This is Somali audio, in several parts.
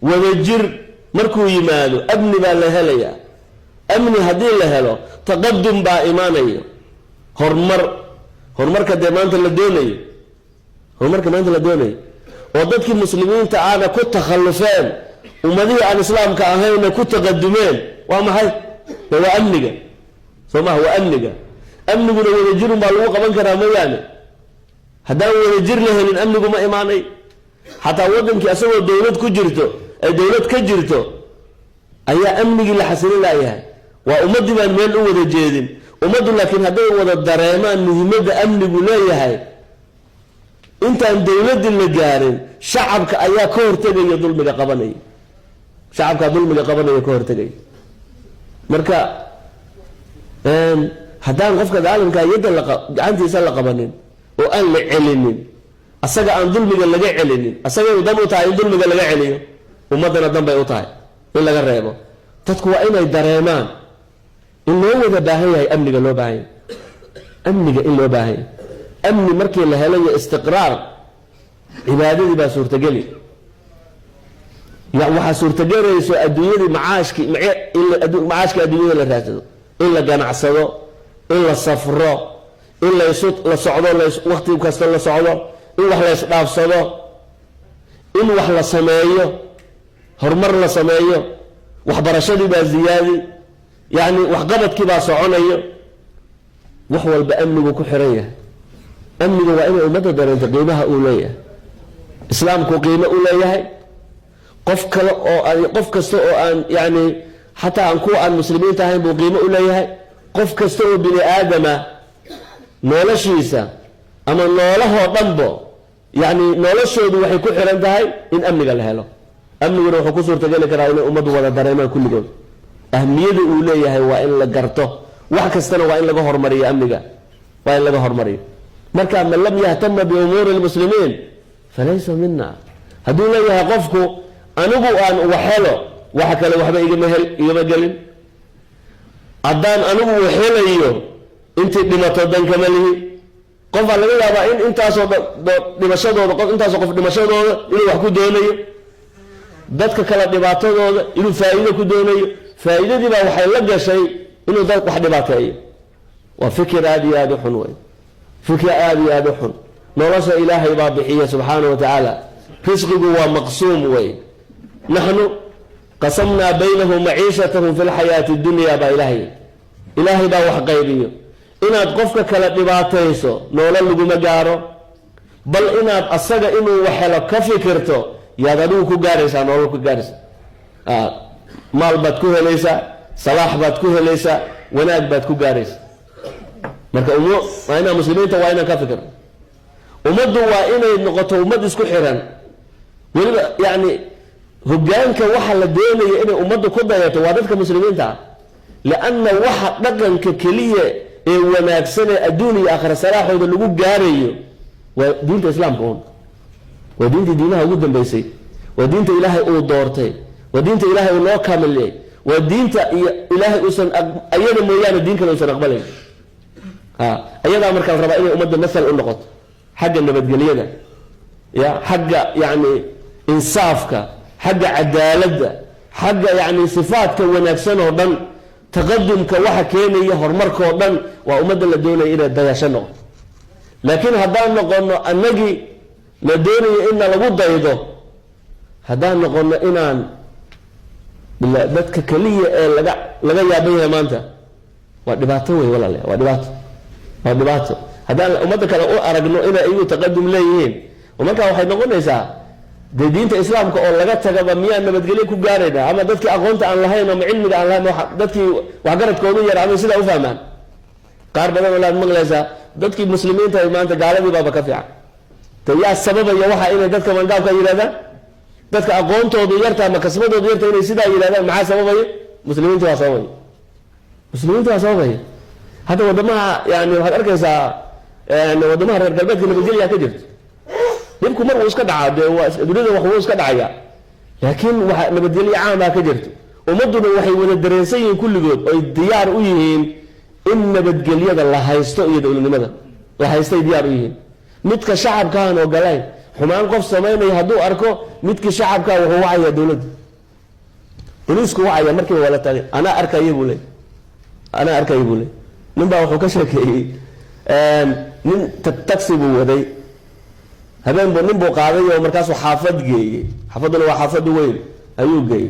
wadajir markuu yimaado amni baa la helayaa. amni haddii la helo taqadum baa imaanayo, horumarka dee maanta la doonayo, horumarka maanta la doonayo oo dadkii muslimiinta aana ku takhallufeen, ummadihii aan islaamka ahayna ku taqadumeen. waa maxay? waa amniga. soo maha waa amniga. amniguna wadajirun baa lagu qaban karaa mooyaane haddaan wadajir la helin amnigu ma imaanay. xataa waddankii asagoo dowlad ku jirto ay dowlad ka jirto ayaa amnigii la xasilin laayahay. waa ummaddii baan meel u wada jeedin. ummaddu laakiin hadday wada dareemaan muhiimadda amnigu leeyahay, intaan dowladdii la gaarin shacabka ayaa ka hortegaya dulmiga qabanaya. shacabkaa dulmiga qabanaya ka hortegaya. marka haddaan qofka daalimkaa yadda gacantiisa la qabanin oo aan la celinin, asaga aan dulmiga laga celinin, asagay dan u tahay in dulmiga laga celiyo, ummaddana danbay u tahay in laga reebo. dadku waa inay dareemaan in loo wada baahan yahay amniga. loo baahan yahay amniga in loo baahan yahay. amni markii la helayo istiqraar, cibaadadii baa suurtageli. waxaa suurtagelayso adduunyadii macaashkii adduunyada la raadsado, in la ganacsado, in la safro, in la socdo, waqti kasta la socdo, in wax la isdhaafsado, in wax la sameeyo, horumar la sameeyo, waxbarashadii baa ziyaadi, yacni waxqabadkii baa soconayo. wax walba amnigu ku xiran yahay. amnigu waa inay ummadda dareento qiimaha uu leeyahay. islaamku qiimo u leeyahay. qof kasta oo aan yani xataa aan kuwa aan muslimiinta ahayn buu qiimo u leeyahay. qof kasta oo bini aadama noloshiisa ama noolahoo dhanbo yani noloshoodu waxay ku xiran tahay in amniga la helo. amniguna wuxuu ku suurtageli karaa inay ummaddu wada dareemaan kulligood. ahmiyada uu leeyahay waa in la garto. wax kastana waa in laga hormariyo amniga, waa in laga hormariyo. marka man lam yahtama biumuuri lmuslimiin falaysa mina. hadduu leeyahay qofku anigu aan waxhelo, waxa kale waxba igama gelin. haddaan anigu waxhelayo intii dhimato dan kama lihi. qofaa laga yaabaa in intaasoo dhimashadooda qof dhimashadooda inuu wax ku doonayo, dadka kale dhibaatadooda inuu faa'iido ku doonayo. faa'iidadii baa waxay la gashay inuu dad wax dhibaateeyo. waa fikir aada iyo aada u xun wey. fikir aada iyo aada u xun. nolosha ilaahay baa bixiya subxaanahu wa tacaala. risqigu waa maqsuum wey. naxnu qasamnaa baynahum maciishatahum fi lxayaati dunya baa ilaahay baa wax qaybiyo. inaad qofka kale dhibaatayso noolo laguma gaaro, bal inaad asaga inuu wax helo ka fikirto yaad adigu ku gaaraysaa, nolol ku gaaraysa. maal baad ku helaysaa, salaax baad ku helaysaa, wanaag baad ku gaaraysa. marka waa inaa muslimiinta waa inaan ka fikirno. ummaddu waa inay noqoto ummad isku xiran. weliba yani hogaanka waxa la doonaya inay ummaddu ku dayato waa dadka muslimiinta ah. lianna waxa dhaqanka keliya ee wanaagsan ee adduun iyo aakhira salaaxooda lagu gaarayo waa diinta islaamka un. waa diinta diinaha ugu dambeysay. waa diinta ilaahay uu doortay. waa diinta ilaahay uu noo kaamiliyey. waa diinta ilaahay uusan ayada mooyaane diin kale uusan aqbalayn. ayadaa marka la rabaa inay ummadda masal u noqoto xagga nabadgelyada, xagga yani insaafka, xagga cadaaladda, xagga yani sifaadka wanaagsan oo dhan. taqadumka waxa keenaya horumarkoo dhan waa ummadda la doonaya inay dayasho noqoto. laakiin haddaan noqono annagii la doonayo inna lagu daydo, haddaan noqono inaan dadka keliya ee laga yaaban yahay maanta, waa dhibaato wey walaalayaal. waa dhibaato haddaan ummadda kale u aragno inay iyagu taqadum leeyihiin. markaa waxay noqonaysaa dee diinta islaamka oo laga tagaba miyaan nabadgelyo ku gaaraynaa? ama dadkii aqoonta aan lahayn ama cilmiga aan lahayn, dadkii waxgaradkoodu yar ama sidaa u fahmaan. qaar badan olaad maqlaysaa dadkii muslimiinta maanta gaaladii baaba ka fiican. te yaa sababaya waxa inay dadka mangaabka yidhahdaan? dadka aqoontoodu yarta ama kasbadoodu yarta inay sidaa yidhahdaan maxaa sababaya? muslimiinta waa sababaya. muslimiinta waa sababaya. hadda wadamaha yani waxaad arkaysaa wadamaha reer galbeedka nabadgelyaa ka jirto. dhibku mar uu iska dhacaa dee dunida wax wuu iska dhacaya, laakiin waxa nabadgelyo caama ka jirto. ummaduna waxay wada dareensan yihiin kulligood oy diyaar u yihiin in nabadgelyada la haysto iyo dowladnimada la haystay diyaar u yihiin. midka shacabkaan ogolayn xumaan qof sameynaya hadduu arko midkii shacabka wuxuu wacaya dowladda booliisku wacaya markiiba wala tagay anaa arkaya buu leey nin baa wuxuu ka sheekeeyey nin taxi buu waday habeenbu nin buu qaaday oo markaasuu xaafad geeyey xaafaduna waa xaafad weyn ayuu geeyey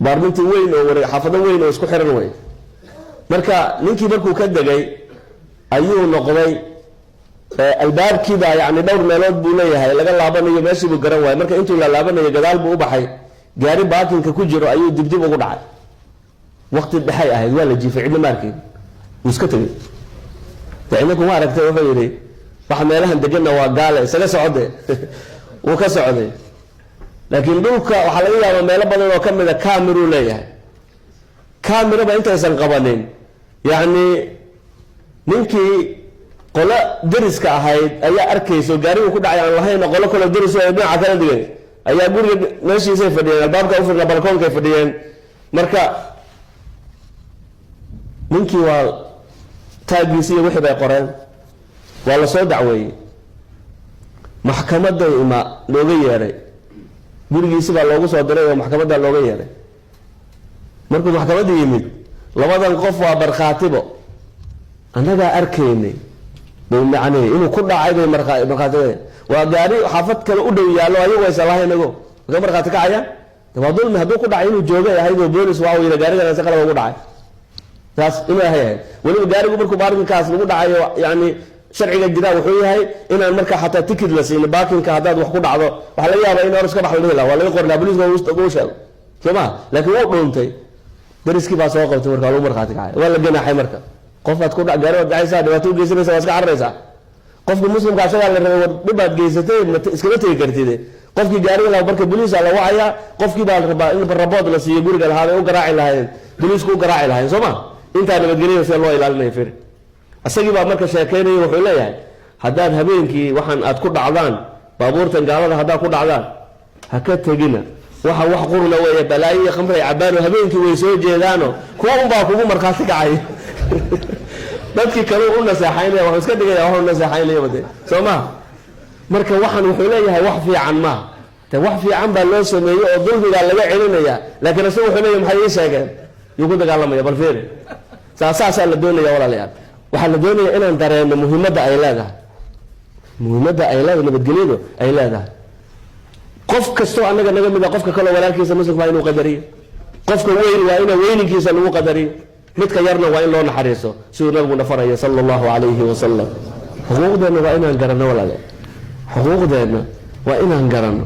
baarminti weyn oo wareeg xaafado weyn oo isku xiran weyn marka ninkii markuu ka degay ayuu noqday albaabkiiba yani dhowr meelood buu leeyahay laga laabanayo meeshii buu garan waayay marka intuu la laabanayo gadaal buu u baxay gaari baakinka ku jiro ayuu dibdib ugu dhacay waqti dhaxay ahayd waa la jiifay cidna maarkeed wuu iska tegey cidna kuma aragtay wuxuu yidhi waxa meelahan deganna waa gaale isaga socode wuu ka socday laakiin dhulka waxaa laga yaabaa meelo badan oo ka mida kamiruu leeyahay kamiraba intaysan qabanin yacni ninkii qolo deriska ahayd ayaa arkayso gaarigu ku dhacay aan lahayn qolo kale deris oo dhinaca kala digay ayaa guriga meeshiisay fadhiyeen albaabka u furna balkoonkay fadhiyeen marka ninkii waa taagiisi iyo wixii bay qoreen waa la soo dacweeyey maxkamadda looga yeedhay gurigiisi baa loogu soo diray oo maxkamadda looga yeedhay markuu maxkamadda yimid labadan qof waa barkhaatibo annagaa arkaynay bay macnay inuu ku dhacay bay markhaatiga waa gaari xaafad kale u dhow yaallo ayagu aysa lahaynago ka markhaati kacayaan waa dulmi hadduu ku dhacay inuu joogay ahayd oo boolis waa yidhi gaarigan si qalaba ugu dhacay taas inuu ahayd weliba gaarigu markuu baakinkaas lagu dhacayo yani sharciga jira wuxuu yahay inaan marka xataa tikid la siin baakinka haddaad wax ku dhacdo waxa laga yaabaa in hor iska bax la dhihi lahaa waa laga qori lahaa booliiska uu sheego sooma laakiin wuu dhuuntay dariskii baa soo qabtay marka lagu markhaati kacay waa la ganaaxay marka qofaad ku dhac gaari waad dhacaysaa dhibaato u geysanaysa waa iska cararaysaa qofka muslimka asagaa la rabay war dhibaad geysatay iskama tegi kartid qofkii gaariga lahaa marka booliisa la wacayaa qofkii baa rabaa in rabood la siiyo guriga lahaa bay u garaaci lahaayeen booliisku u garaaci lahaayeen sooma intaa nabadgelyo sida loo ilaalinayo firi asagii baa marka sheekeynaya wuxuu leeyahay haddaad habeenkii waxaan aad ku dhacdaan baabuurtan gaalada haddaad ku dhacdaan ha ka tegina waxa wax qurna weeye balaayo iyo khamri cabaano habeenkii way soo jeedaano kuwa unbaa kugu markhaati kacay dadkii kale u naseexaynaya waxuu iska dhigaya waxuu naseexaynaya bade soo ma marka waxaan wuxuu leeyahay wax fiican maaha te wax fiican baa loo sameeyey oo dulmigaa laga celinaya laakiin isagu wuxuu leeyahay maxay ii sheegeen yuu ku dagaalamaya bal fiiri saasaa la doonaya walaalayaal waxaa la doonaya inaan dareeno muhiimadda ay leedahay nabadgelyadu ay leedahay qof kastoo annaga naga mid a qofka kaloo walaalkiisa muslimka waa inuu qadariyo qofka weyn waa ina weyninkiisa lagu qadariyo midka yarna waa in loo naxariiso siduu nabiguna faraya sala allahu calayhi wasalam xuquuqdeenna waa inaan garanno walaalayaal xuquuqdeenna waa inaan garanno